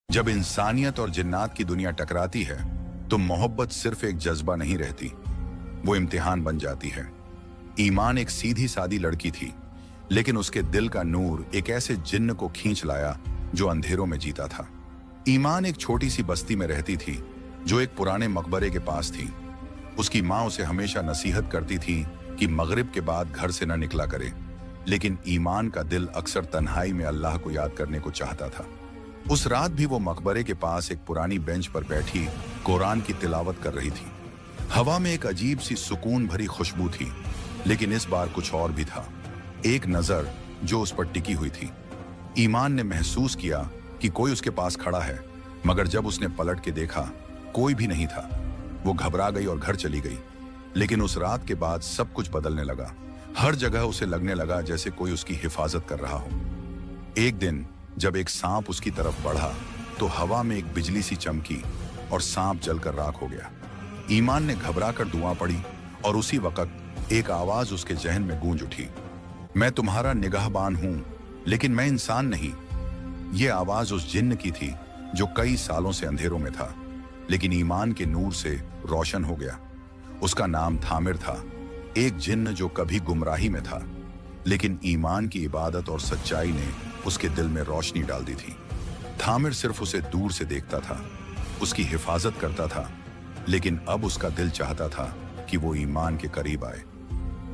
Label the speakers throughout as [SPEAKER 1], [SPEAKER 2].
[SPEAKER 1] जब इंसानियत और जिन्नात की दुनिया टकराती है तो मोहब्बत सिर्फ एक जज्बा नहीं रहती, वो इम्तिहान बन जाती है। ईमान एक सीधी सादी लड़की थी, लेकिन उसके दिल का नूर एक ऐसे जिन्न को खींच लाया जो अंधेरों में जीता था। ईमान एक छोटी सी बस्ती में रहती थी जो एक पुराने मकबरे के पास थी। उसकी माँ उसे हमेशा नसीहत करती थी कि मगरिब के बाद घर से न निकला करे, लेकिन ईमान का दिल अक्सर तन्हाई में अल्लाह को याद करने को चाहता था। उस रात भी वो मकबरे के पास एक पुरानी बेंच पर बैठी कुरान की तिलावत कर रही थी। हवा में एक अजीब सी सुकून भरी खुशबू थी, लेकिन इस बार कुछ और भी था। एक नजर जो उस पर टिकी हुई थी। ईमान ने महसूस किया कि कोई उसके पास खड़ा है, मगर जब उसने पलट के देखा कोई भी नहीं था। वो घबरा गई और घर चली गई। लेकिन उस रात के बाद सब कुछ बदलने लगा। हर जगह उसे लगने लगा जैसे कोई उसकी हिफाजत कर रहा हो। एक दिन जब एक सांप उसकी तरफ बढ़ा तो हवा में एक बिजली सी चमकी और सांप जलकर राख हो गया। ईमान ने घबरा कर दुआ पड़ी और उसी वक्त एक आवाज उसके जहन में गूंज उठी, मैं तुम्हारा निगाहबान हूं, लेकिन मैं इंसान नहीं। ये आवाज उस जिन्न की थी जो कई सालों से अंधेरों में था, लेकिन ईमान के नूर से रोशन हो गया। उसका नाम थामिर था, एक जिन्न जो कभी गुमराही में था, लेकिन ईमान की इबादत और सच्चाई ने उसके दिल में रोशनी डाल दी थी। थामिर सिर्फ उसे दूर से देखता था, उसकी हिफाजत करता था, लेकिन अब उसका दिल चाहता था कि वो ईमान के करीब आए।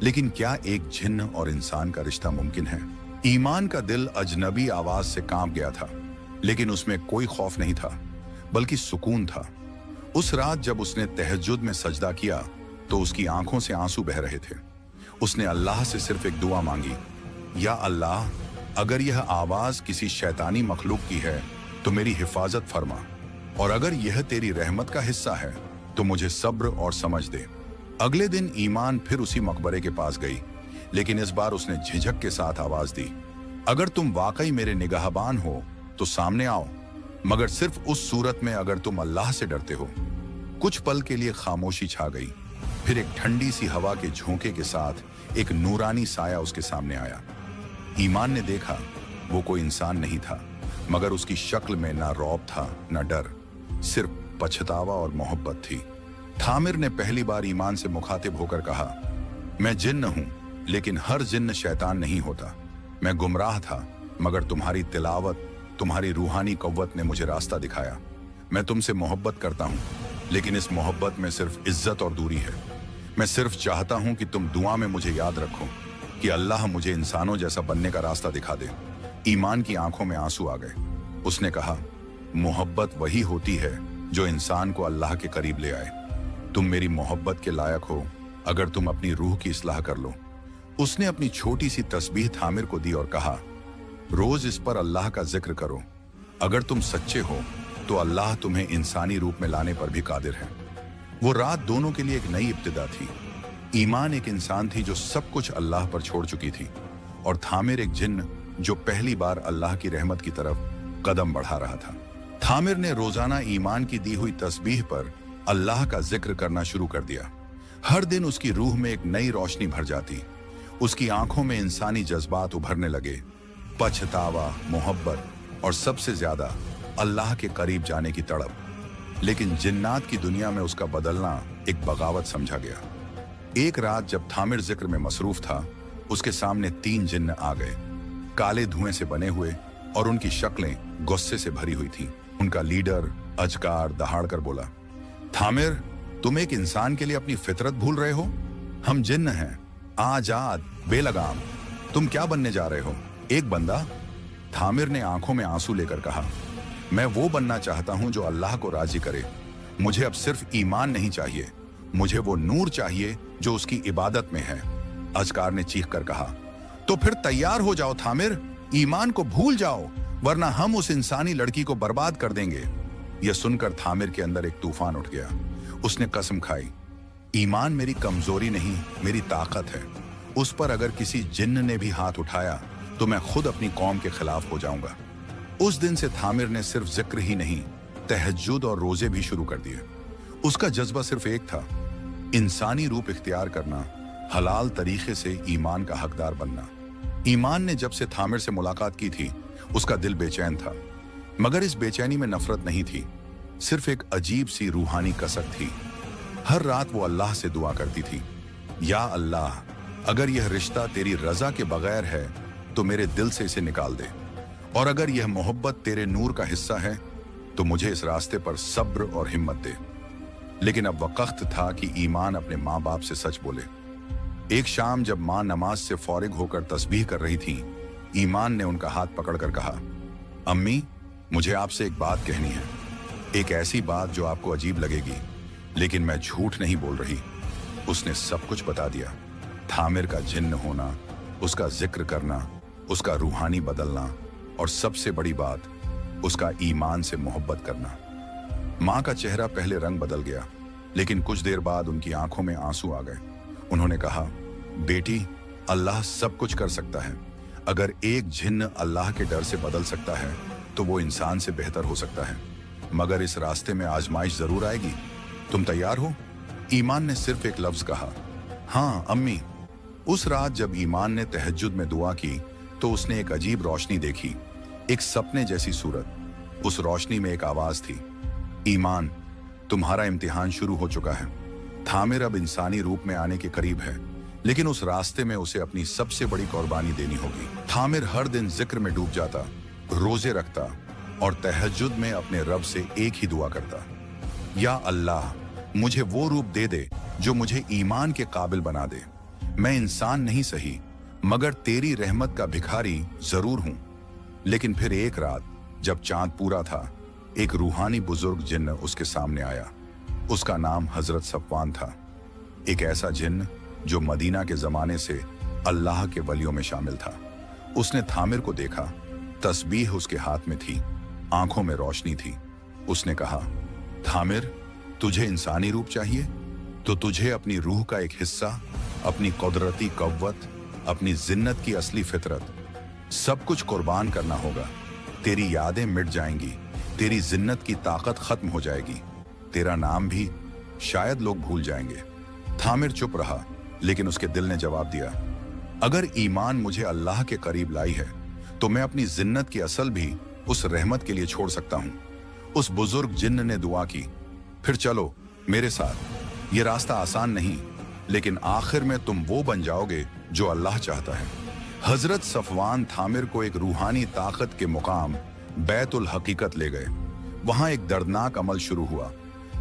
[SPEAKER 1] लेकिन क्या एक जिन्न और इंसान का रिश्ता मुमकिन है? ईमान का दिल अजनबी आवाज से कांप गया था, लेकिन उसमें कोई खौफ नहीं था, बल्कि सुकून था। उस रात जब उसने तहज्जुद में सजदा किया तो उसकी आंखों से आंसू बह रहे थे। उसने अल्लाह से सिर्फ एक दुआ मांगी, या अल्लाह, अगर यह आवाज किसी शैतानी मखलूक की है तो मेरी हिफाजत फरमा, और अगर यह तेरी रहमत का हिस्सा है तो मुझे सब्र और समझ दे। अगले दिन ईमान फिर उसी मकबरे के पास गई, लेकिन इस बार उसने झिझक के साथ आवाज दी, अगर तुम वाकई मेरे निगाहबान हो तो सामने आओ, मगर सिर्फ उस सूरत में अगर तुम अल्लाह से डरते हो। कुछ पल के लिए खामोशी छा गई, फिर एक ठंडी सी हवा के झोंके के साथ एक नूरानी साया उसके सामने आया। ईमान ने देखा वो कोई इंसान नहीं था, मगर उसकी शक्ल में ना रौब था ना डर, सिर्फ पछतावा और मोहब्बत थी। थामिर ने पहली बार ईमान से मुखातिब होकर कहा, मैं जिन्न हूं, लेकिन हर जिन्न शैतान नहीं होता। मैं गुमराह था, मगर तुम्हारी तिलावत, तुम्हारी रूहानी कव्वत ने मुझे रास्ता दिखाया। मैं तुमसे मोहब्बत करता हूं, लेकिन इस मोहब्बत में सिर्फ इज्जत और दूरी है। मैं सिर्फ चाहता हूं कि तुम दुआ में मुझे याद रखो कि अल्लाह मुझे इंसानों जैसा बनने का रास्ता दिखा दे। ईमान की आंखों में आंसू आ गए। उसने कहा, मोहब्बत वही होती है जो इंसान को अल्लाह के करीब ले आए। तुम मेरी मोहब्बत के लायक हो अगर तुम अपनी रूह की इस्लाह कर लो। उसने अपनी छोटी सी तस्बीह थामिर को दी और कहा, रोज इस पर अल्लाह का जिक्र करो। अगर तुम सच्चे हो तो अल्लाह तुम्हें इंसानी रूप में लाने पर भी कादिर है। वो रात दोनों के लिए एक नई इब्तिदा थी। ईमान एक इंसान थी जो सब कुछ अल्लाह पर छोड़ चुकी थी, और थामिर एक जिन्न जो पहली बार अल्लाह की रहमत की तरफ कदम बढ़ा रहा था। थामिर ने रोजाना ईमान की दी हुई तस्बीह पर अल्लाह का जिक्र करना शुरू कर दिया। हर दिन उसकी रूह में एक नई रोशनी भर जाती। उसकी आंखों में इंसानी जज्बात उभरने लगे, पछतावा, मोहब्बत और सबसे ज्यादा अल्लाह के करीब जाने की तड़प। लेकिन जिन्नात की दुनिया में उसका बदलना एक बगावत समझा गया। एक रात जब थामिर जिक्र में मसरूफ था, उसके सामने 3 जिन्न आ गए, काले धुएं से बने हुए, और उनकी शक्लें गुस्से से भरी हुई थीं। उनका लीडर अजकार दहाड़ कर बोला, थामिर, तुम एक इंसान के लिए अपनी फितरत भूल रहे हो। हम जिन्न हैं, आजाद, बेलगाम। तुम क्या बनने जा रहे हो, एक बंदा? थामिर ने आंखों में आंसू लेकर कहा, मैं वो बनना चाहता हूं जो अल्लाह को राजी करे। मुझे अब सिर्फ ईमान नहीं चाहिए, मुझे वो नूर चाहिए जो उसकी इबादत में है। अजकार ने चीख कर कहा, तो फिर तैयार हो जाओ थामिर, ईमान को भूल जाओ, वरना हम उस इंसानी लड़की को बर्बाद कर देंगे। यह सुनकर थामिर के अंदर एक तूफान उठ गया। उसने कसम खाई, ईमान मेरी कमजोरी नहीं, मेरी ताकत है। उस पर अगर किसी जिन्न ने भी हाथ उठाया तो मैं खुद अपनी कौम के खिलाफ हो जाऊंगा। उस दिन से थामिर ने सिर्फ जिक्र ही नहीं, तहज्जुद और रोजे भी शुरू कर दिए। उसका जज्बा सिर्फ एक था, इंसानी रूप इख्तियार करना, हलाल तरीके से ईमान का हकदार बनना। ईमान ने जब से थामिर से मुलाकात की थी, उसका दिल बेचैन था। मगर इस बेचैनी में नफरत नहीं थी, सिर्फ एक अजीब सी रूहानी कसक थी। हर रात वो अल्लाह से दुआ करती थी, या अल्लाह, अगर यह रिश्ता तेरी रजा के बगैर है तो मेरे दिल से इसे निकाल दे, और अगर यह मोहब्बत तेरे नूर का हिस्सा है तो मुझे इस रास्ते पर सब्र और हिम्मत दे। लेकिन अब वक्त था कि ईमान अपने माँ बाप से सच बोले। एक शाम जब माँ नमाज से फौरिग होकर तस्बीह कर रही थी, ईमान ने उनका हाथ पकड़कर कहा, अम्मी, मुझे आपसे एक बात कहनी है। एक ऐसी बात जो आपको अजीब लगेगी, लेकिन मैं झूठ नहीं बोल रही। उसने सब कुछ बता दिया। थामिर का जिन्न होना, उसका जिक्र करना, उसका रूहानी बदलना, और सबसे बड़ी बात, उसका ईमान से मोहब्बत करना। माँ का चेहरा पहले रंग बदल गया, लेकिन कुछ देर बाद उनकी आंखों में आंसू आ गए। उन्होंने कहा, बेटी, अल्लाह सब कुछ कर सकता है। अगर एक जिन्न अल्लाह के डर से बदल सकता है तो वो इंसान से बेहतर हो सकता है। मगर इस रास्ते में आजमाइश जरूर आएगी। तुम तैयार हो? ईमान ने सिर्फ एक लफ्ज कहा, हाँ अम्मी। उस रात जब ईमान ने तहज्जुद में दुआ की तो उसने एक अजीब रोशनी देखी, एक सपने जैसी सूरत। उस रोशनी में एक आवाज थी, ईमान, तुम्हारा इम्तिहान शुरू हो चुका है। थामिर अब इंसानी रूप में आने के करीब है, लेकिन उस रास्ते में उसे अपनी सबसे बड़ी कुर्बानी देनी होगी। थामिर हर दिन जिक्र में डूब जाता, रोजे रखता और तहज्जुद में अपने रब से एक ही दुआ करता, या अल्लाह, मुझे वो रूप दे दे जो मुझे ईमान के काबिल बना दे। मैं इंसान नहीं सही, मगर तेरी रहमत का भिखारी जरूर हूं। लेकिन फिर एक रात जब चांद पूरा था, एक रूहानी बुजुर्ग जिन्न उसके सामने आया। उसका नाम हजरत सफवान था, एक ऐसा जिन्न जो मदीना के जमाने से अल्लाह के वलियों में शामिल था। उसने थामिर को देखा, तस्बीह उसके हाथ में थी, आंखों में रोशनी थी। उसने कहा, थामिर, तुझे इंसानी रूप चाहिए तो तुझे अपनी रूह का एक हिस्सा, अपनी कुदरती कव्वत, अपनी जिन्नत की असली फितरत, सब कुछ कुर्बान करना होगा। तेरी यादें मिट जाएंगी, तेरी जिन्नत की ताकत खत्म हो जाएगी, तेरा नाम भी शायद लोग भूल जाएंगे। थामिर चुप रहा, लेकिन उसके दिल ने जवाब दिया, अगर ईमान मुझे अल्लाह के करीब लाई है तो मैं अपनी जिन्नत की असल भी उस रहमत के लिए छोड़ सकता हूं। उस बुजुर्ग जिन्न ने दुआ की, फिर चलो मेरे साथ। ये रास्ता आसान नहीं, लेकिन आखिर में तुम वो बन जाओगे जो अल्लाह चाहता है। हजरत सफवान थामिर को एक रूहानी ताकत के मुकाम बैतुल हकीकत ले गए। वहां एक दर्दनाक अमल शुरू हुआ।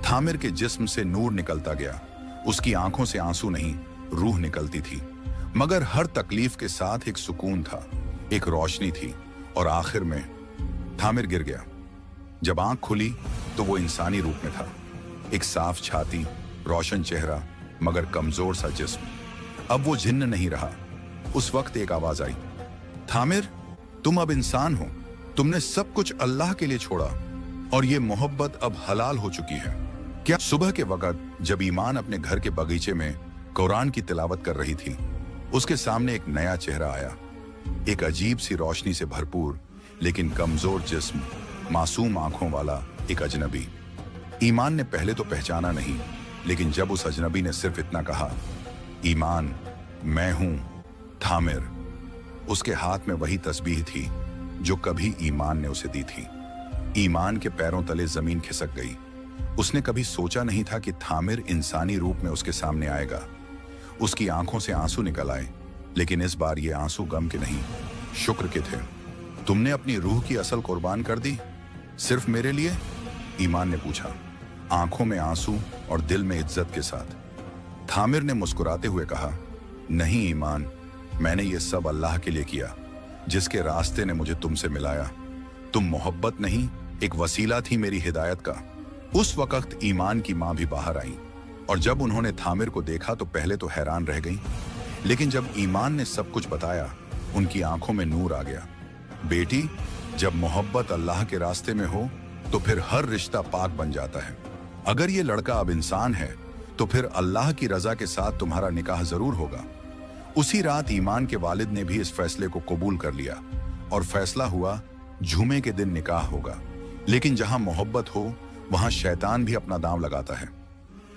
[SPEAKER 1] थामिर के जिस्म से नूर निकलता गया। उसकी आंखों से आंसू नहीं, रूह निकलती थी। मगर हर तकलीफ के साथ एक सुकून था, एक रोशनी थी, और आखिर में थामिर गिर गया। जब आंख खुली तो वो इंसानी रूप में था, एक साफ छाती, रोशन चेहरा, मगर कमजोर सा जिस्म। अब वो जिन्न नहीं रहा। उस वक्त एक आवाज आई, थामिर, तुम अब इंसान हो। तुमने सब कुछ अल्लाह के लिए छोड़ा, और ये मोहब्बत अब हलाल हो चुकी है। क्या? सुबह के वक्त जब ईमान अपने घर के बगीचे में कुरान की तिलावत कर रही थी, उसके सामने एक नया चेहरा आया, एक अजीब सी रोशनी से भरपूर लेकिन कमजोर जिस्म, मासूम आंखों वाला एक अजनबी। ईमान ने पहले तो पहचाना नहीं, लेकिन जब उस अजनबी ने सिर्फ इतना कहा, ईमान, मैं हूं थामिर, उसके हाथ में वही तस्बीह थी जो कभी ईमान ने उसे दी थी। ईमान के पैरों तले जमीन खिसक गई। उसने कभी सोचा नहीं था कि थामिर इंसानी रूप में उसके सामने आएगा। उसकी आंखों से आंसू निकल आए, लेकिन इस बार ये आंसू गम के नहीं, शुक्र के थे। तुमने अपनी रूह की असल कुर्बान कर दी, सिर्फ मेरे लिए? ईमान ने पूछा, आंखों में आंसू और दिल में इज्जत के साथ। थामिर ने मुस्कुराते हुए कहा, नहीं ईमान, मैंने ये सब अल्लाह के लिए किया, जिसके रास्ते ने मुझे तुमसे मिलाया। तुम मोहब्बत नहीं, एक वसीला थी मेरी हिदायत का। उस वक्त ईमान की मां भी बाहर आई, और जब उन्होंने थामिर को देखा तो पहले तो हैरान रह गई, लेकिन जब ईमान ने सब कुछ बताया, उनकी आंखों में नूर आ गया। बेटी, जब मोहब्बत अल्लाह के रास्ते में हो तो फिर हर रिश्ता पाक बन जाता है। अगर ये लड़का अब इंसान है तो फिर अल्लाह की रजा के साथ तुम्हारा निकाह जरूर होगा। उसी रात ईमान के वालिद ने भी इस फैसले को कबूल कर लिया, और फैसला हुआ, जुमे के दिन निकाह होगा। लेकिन जहां मोहब्बत हो वहां शैतान भी अपना दांव लगाता है।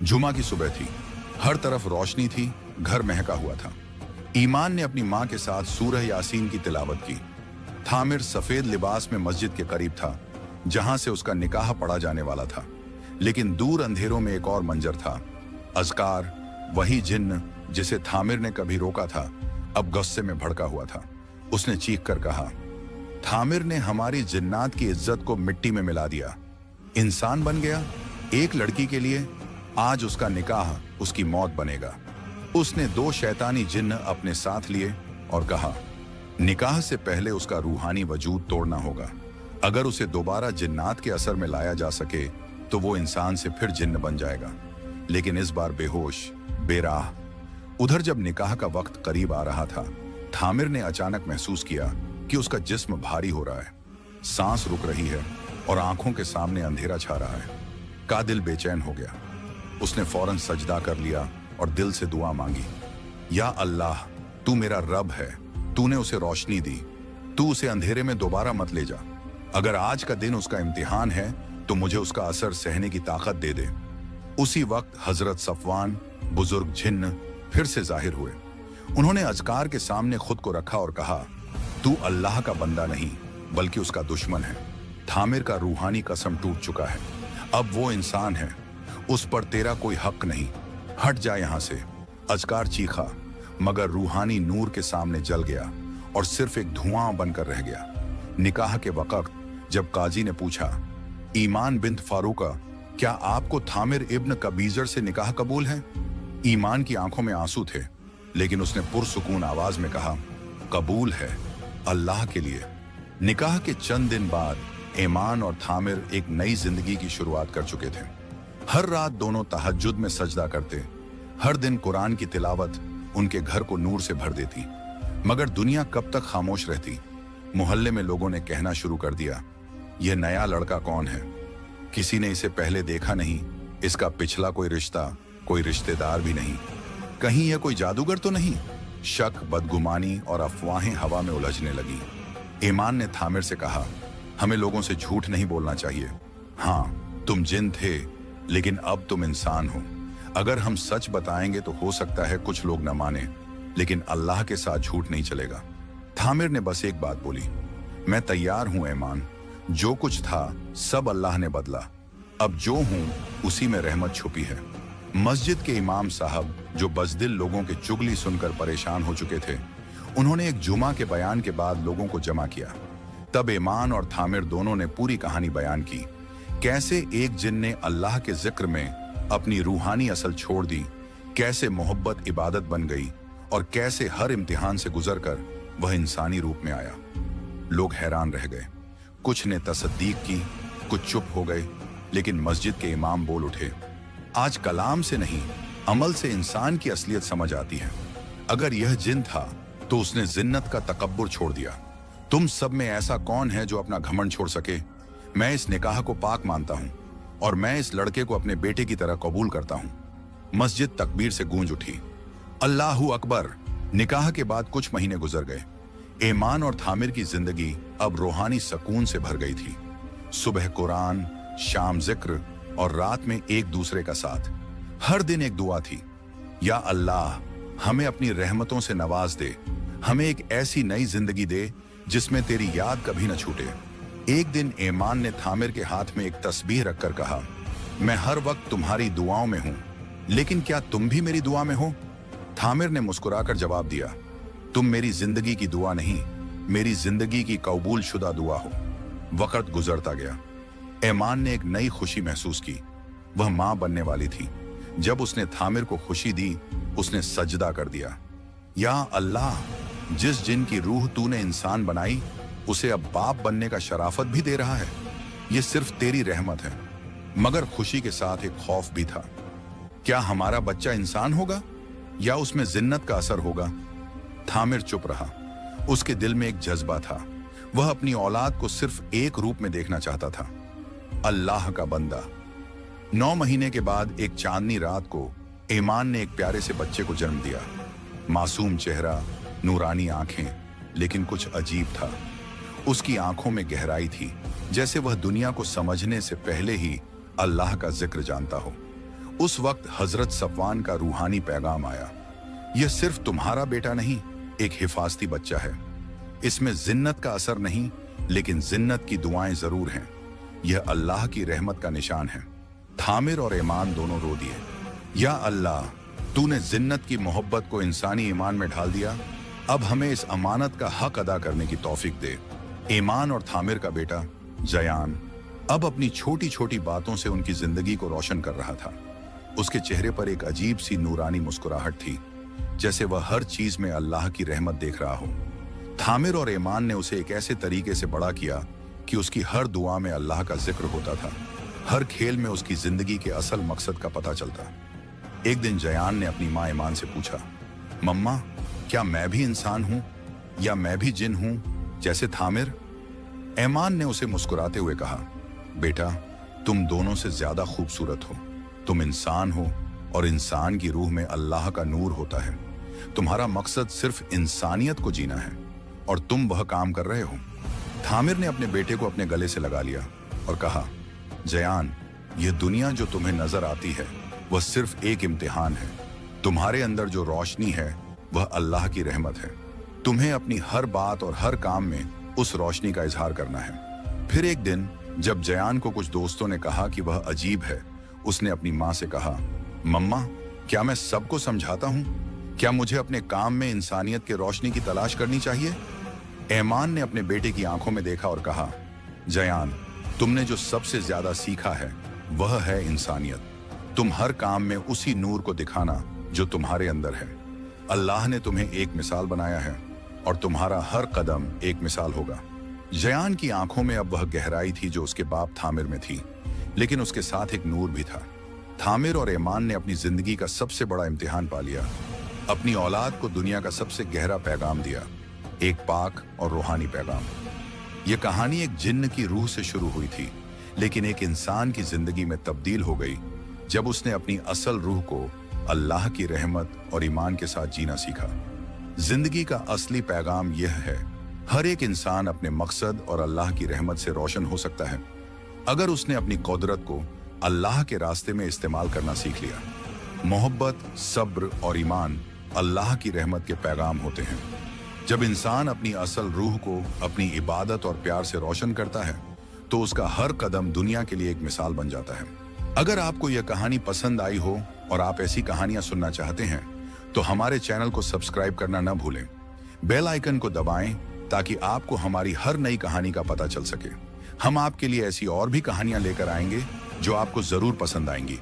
[SPEAKER 1] जुमा की सुबह थी, हर तरफ रोशनी थी, घर महका हुआ था। ईमान ने अपनी मां के साथ सूरह यासीन की तिलावत की। थामिर सफेद लिबास में मस्जिद के करीब था, जहां से उसका निकाह पढ़ा जाने वाला था। लेकिन दूर अंधेरों में एक और मंजर था। अज़कार, वही जिन्न जिसे थामिर ने कभी रोका था, अब गुस्से में भड़का हुआ था। उसने चीख कर कहा, थामिर ने हमारी जिन्नात की इज्जत को मिट्टी में मिला दिया। इंसान बन गया एक लड़की के लिए। आज उसका निकाह उसकी मौत बनेगा। उसने 2 शैतानी जिन्न अपने साथ लिए और कहा, निकाह से पहले उसका रूहानी वजूद तोड़ना होगा। अगर उसे दोबारा जिन्नात के असर में लाया जा सके तो वो इंसान से फिर जिन्न बन जाएगा, लेकिन इस बार बेहोश, बेराह। उधर जब निकाह का वक्त करीब आ रहा था, थामिर ने अचानक महसूस किया कि उसका जिस्म भारी हो रहा है, सांस रुक रही है और आंखों के सामने अंधेरा छा रहा है। का दिल बेचैन हो गया। उसने फौरन सजदा कर लिया और दिल से दुआ मांगी, या अल्लाह, तू मेरा रब है, तूने उसे रोशनी दी, तू उसे अंधेरे में दोबारा मत ले जा। अगर आज का दिन उसका इम्तिहान है तो मुझे उसका असर सहने की ताकत दे दे। उसी वक्त हजरत सफवान, बुजुर्ग जिन्न, फिर से जाहिर हुए। उन्होंने अज़कार के सामने खुद को रखा और कहा, तू अल्लाह का बंदा नहीं बल्कि उसका दुश्मन है। थामिर का रूहानी कसम टूट चुका है, अब वो इंसान है, उस पर तेरा कोई हक नहीं, हट जा यहां से। अज़कार चीखा, मगर रूहानी नूर के सामने जल गया और सिर्फ एक धुआं बनकर रह गया। निकाह के वक्त जब काजी ने पूछा, ईमान बिन्त फारूका, क्या आपको थामिर इब्न कबीजर से निकाह कबूल है? ईमान की आंखों में आंसू थे, लेकिन उसने पुरसुकून आवाज में कहा, कबूल है, अल्लाह के लिए। निकाह के चंद दिन बाद ईमान और थामिर एक नई जिंदगी की शुरुआत कर चुके थे। हर रात दोनों तहज्जुद में सजदा करते। हर दिन कुरान की तिलावत उनके घर को नूर से भर देती। मगर दुनिया कब तक खामोश रहती? मोहल्ले में लोगों ने कहना शुरू कर दिया, यह नया लड़का कौन है? किसी ने इसे पहले देखा नहीं, इसका पिछला कोई रिश्ता, कोई रिश्तेदार भी नहीं। कहीं यह कोई जादूगर तो नहीं? शक, बदगुमानी और अफवाहें हवा में उलझने लगी। ईमान ने थामिर से कहा, हमें लोगों से झूठ नहीं बोलना चाहिए। हाँ, तुम जिन थे, लेकिन अब तुम इंसान हो। अगर हम सच बताएंगे तो हो सकता है कुछ लोग न माने, लेकिन अल्लाह के साथ झूठ नहीं चलेगा। थामिर ने बस एक बात बोली, मैं तैयार हूं ईमान, जो कुछ था सब अल्लाह ने बदला, अब जो हूं उसी में रहमत छुपी है। मस्जिद के इमाम साहब, जो बज़दिल लोगों के चुगली सुनकर परेशान हो चुके थे, उन्होंने एक जुमा के बयान के बाद लोगों को जमा किया। तब ईमान और थामिर दोनों ने पूरी कहानी बयान की, कैसे एक जिन ने अल्लाह के जिक्र में अपनी रूहानी असल छोड़ दी, कैसे मोहब्बत इबादत बन गई और कैसे हर इम्तिहान से गुजरकर वह इंसानी रूप में आया। लोग हैरान रह गए। कुछ ने तसदीक की, कुछ चुप हो गए, लेकिन मस्जिद के इमाम बोल उठे, आज कलाम से नहीं, अमल से इंसान की असलियत समझ आती है। अगर यह जिन था तो उसने जिन्नत का तकब्बुर छोड़ दिया। तुम सब में ऐसा कौन है जो अपना घमंड छोड़ सके? मैं इस निकाह को पाक मानता हूं और मैं इस लड़के को अपने बेटे की तरह कबूल करता हूं। मस्जिद तकबीर से गूंज उठी। अल्लाहू अकबर। निकाह के बाद कुछ महीने गुजर गए। ईमान और थामिर की जिंदगी अब रूहानी सकून से भर गई थी। सुबह कुरान, शाम जिक्र और रात में एक दूसरे का साथ। हर दिन एक दुआ थी, या अल्लाह, हमें अपनी रहमतों से नवाज दे, हमें एक ऐसी नई जिंदगी दे जिसमें तेरी याद कभी न छूटे। एक दिन ईमान ने थामिर के हाथ में एक तस्बीह रखकर कहा, मैं हर वक्त तुम्हारी दुआओं में हूं, लेकिन क्या तुम भी मेरी दुआ में हो? थामिर ने मुस्कुराकर जवाब दिया, तुम मेरी जिंदगी की दुआ नहीं, मेरी जिंदगी की कबूल शुदा दुआ हो। वक्त गुजरता गया। ईमान ने एक नई खुशी महसूस की। वह मां बनने वाली थी। जब उसने थामिर को खुशी दी, उसने सजदा कर दिया, या अल्लाह, जिस जिन की रूह तूने इंसान बनाई, उसे अब बाप बनने का शराफत भी दे रहा है। यह सिर्फ तेरी रहमत है। मगर खुशी के साथ एक खौफ भी था। क्या हमारा बच्चा इंसान होगा या उसमें जिन्नत का असर होगा? थामिर चुप रहा। उसके दिल में एक जज्बा था। वह अपनी औलाद को सिर्फ एक रूप में देखना चाहता था, अल्लाह का बंदा। 9 महीने के बाद एक चांदनी रात को ईमान ने एक प्यारे से बच्चे को जन्म दिया। मासूम चेहरा, नूरानी आंखें, लेकिन कुछ अजीब था। उसकी आंखों में गहराई थी, जैसे वह दुनिया को समझने से पहले ही अल्लाह का जिक्र जानता हो। उस वक्त हजरत सफवान का रूहानी पैगाम आया, यह सिर्फ तुम्हारा बेटा नहीं, एक हिफाजती बच्चा है। इसमें जिन्नत का असर नहीं, लेकिन जिन्नत की दुआएं जरूर हैं। यह अल्लाह की रहमत का निशान है। थामिर और ईमान दोनों रो दिए। या अल्लाह, तूने जिन्नत की मोहब्बत को इंसानी ईमान में ढाल दिया, अब हमें इस अमानत का हक अदा करने की तौफीक दे। ईमान और थामिर का बेटा जयान अब अपनी छोटी छोटी बातों से उनकी जिंदगी को रोशन कर रहा था। उसके चेहरे पर एक अजीब सी नूरानी मुस्कुराहट थी, जैसे वह हर चीज में अल्लाह की रहमत देख रहा हो। थामिर और ईमान ने उसे एक ऐसे तरीके से बड़ा किया कि उसकी हर दुआ में अल्लाह का जिक्र होता था। हर खेल में उसकी जिंदगी के असल मकसद का पता चलता। एक दिन जयान ने अपनी माँ ईमान से पूछा, मम्मा, क्या मैं भी इंसान हूं या मैं भी जिन हूं जैसे थामिर? ईमान ने उसे मुस्कुराते हुए कहा, बेटा, तुम दोनों से ज्यादा खूबसूरत हो। तुम इंसान हो और इंसान की रूह में अल्लाह का नूर होता है। तुम्हारा मकसद सिर्फ इंसानियत को जीना है और तुम वह काम कर रहे हो। थामिर ने अपने बेटे को अपने गले से लगा लिया और कहा, जयान, यह दुनिया जो तुम्हें नजर आती है वह सिर्फ एक इम्तिहान है। तुम्हारे अंदर जो रोशनी है वह अल्लाह की रहमत है। तुम्हें अपनी हर बात और हर काम में उस रोशनी का इजहार करना है। फिर एक दिन जब जयान को कुछ दोस्तों ने कहा कि वह अजीब है, उसने अपनी माँ से कहा, मम्मा, क्या मैं सबको समझाता हूँ? क्या मुझे अपने काम में इंसानियत के रोशनी की तलाश करनी चाहिए? ईमान ने अपने बेटे की आंखों में देखा और कहा, जयान, तुमने जो सबसे ज्यादा सीखा है वह है इंसानियत। तुम हर काम में उसी नूर को दिखाना जो तुम्हारे अंदर है। अल्लाह ने तुम्हें एक मिसाल बनाया है और तुम्हारा हर कदम एक मिसाल होगा। जयान की आंखों में अब वह गहराई थी जो उसके बाप थामिर में थी, लेकिन उसके साथ एक नूर भी था। थामिर और ईमान ने अपनी जिंदगी का सबसे बड़ा इम्तिहान पा लिया। अपनी औलाद को दुनिया का सबसे गहरा पैगाम दिया, एक पाक और रूहानी पैगाम। यह कहानी एक जिन्न की रूह से शुरू हुई थी, लेकिन एक इंसान की जिंदगी में तब्दील हो गई जब उसने अपनी असल रूह को अल्लाह की रहमत और ईमान के साथ जीना सीखा। जिंदगी का असली पैगाम यह है, हर एक इंसान अपने मकसद और अल्लाह की रहमत से रोशन हो सकता है अगर उसने अपनी कुदरत को अल्लाह के रास्ते में इस्तेमाल करना सीख लिया। मोहब्बत, सब्र और ईमान अल्लाह की रहमत के पैगाम होते हैं। जब इंसान अपनी असल रूह को अपनी इबादत और प्यार से रोशन करता है तो उसका हर कदम दुनिया के लिए एक मिसाल बन जाता है। अगर आपको यह कहानी पसंद आई हो और आप ऐसी कहानियां सुनना चाहते हैं तो हमारे चैनल को सब्सक्राइब करना न भूलें। बेल आइकन को दबाएं ताकि आपको हमारी हर नई कहानी का पता चल सके। हम आपके लिए ऐसी और भी कहानियां लेकर आएंगे जो आपको जरूर पसंद आएंगी।